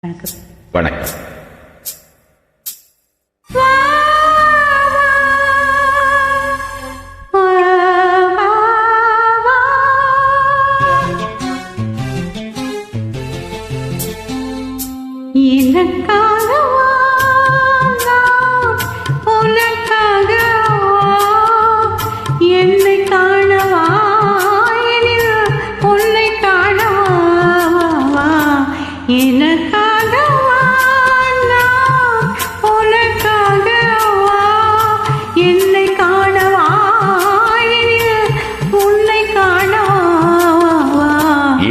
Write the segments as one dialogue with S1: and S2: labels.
S1: வணக்கம்.
S2: வணக்கம்.
S1: எனக்காகவா நான் உனக்காகவா என்னை காணவா எனில் உன்னை காணவா எனக்காகவா நான் உனக்காகவா என்னை காணவா எனில் உன்னை காணவா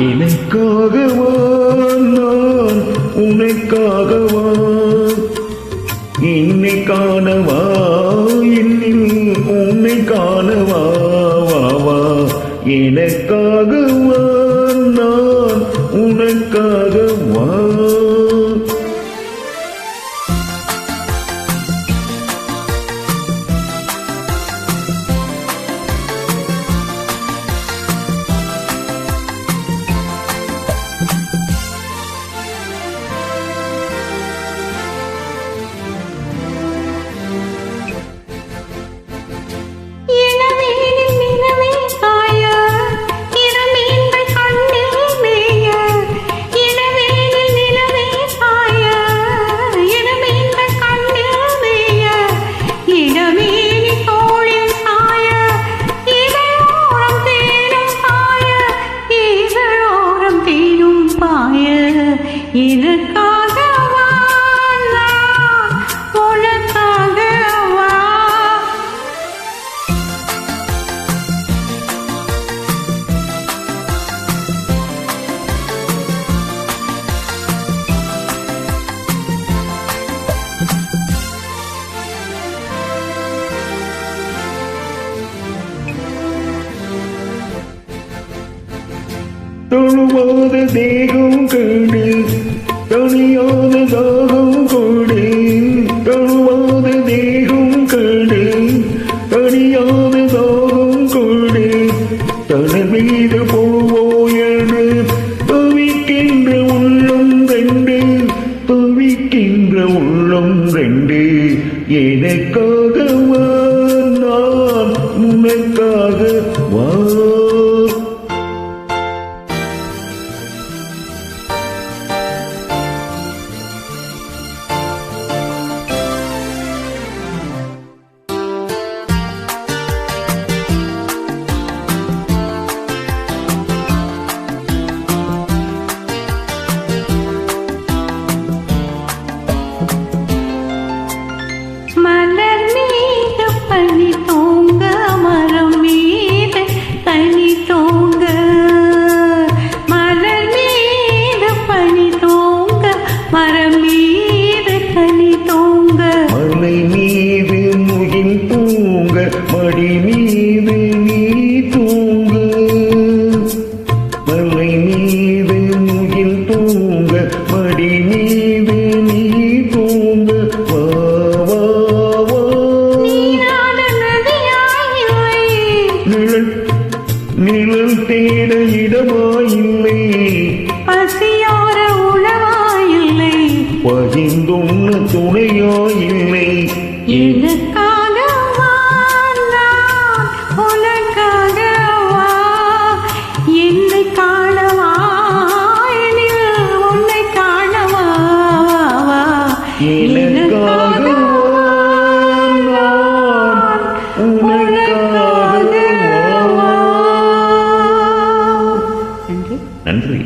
S2: எனக்காகவா உனக்காகவா என்னை காணவா என்னில் உன்னை காணவா வா எனக்காகவா நான் உனக்காகவா எனக்காகவா நான் உனக்காகவா தொழுவாத தேகம் கண்டு தனியாத தாகம் கொடு தொழுவாத தேகம் கண்டு தனியாத தாகம் கொடு தனி மீது போவோயடு தவிக்கின்ற உள்ளம் ரெண்டு தவிக்கின்ற உள்ளம் ரெண்டு எனக்காகவா நான் உனக்காகவா
S1: மலர் மீது பனி தூங்க மரம் மீது தனி தூங்க மலர் மீது பனி தூங்க மரம் மீது தனி தூங்க
S2: மலை மீது முகில் தூங்க மடி மீது நீ தூங்க மலை மீது முகில் தூங்க மடி மீது நீ தூங்க நிழல் தேட இடமாயில்லை
S1: பசியார உணவாயில்லை
S2: பகிர்ந்துண்ண துணையாயில்லை
S1: எனக்காகவா நான் உனக்காகவா என்னை காணவா எனில் உன்னை காணவா
S2: எனக்காகவா நான் உனக்காகவா. நன்றி.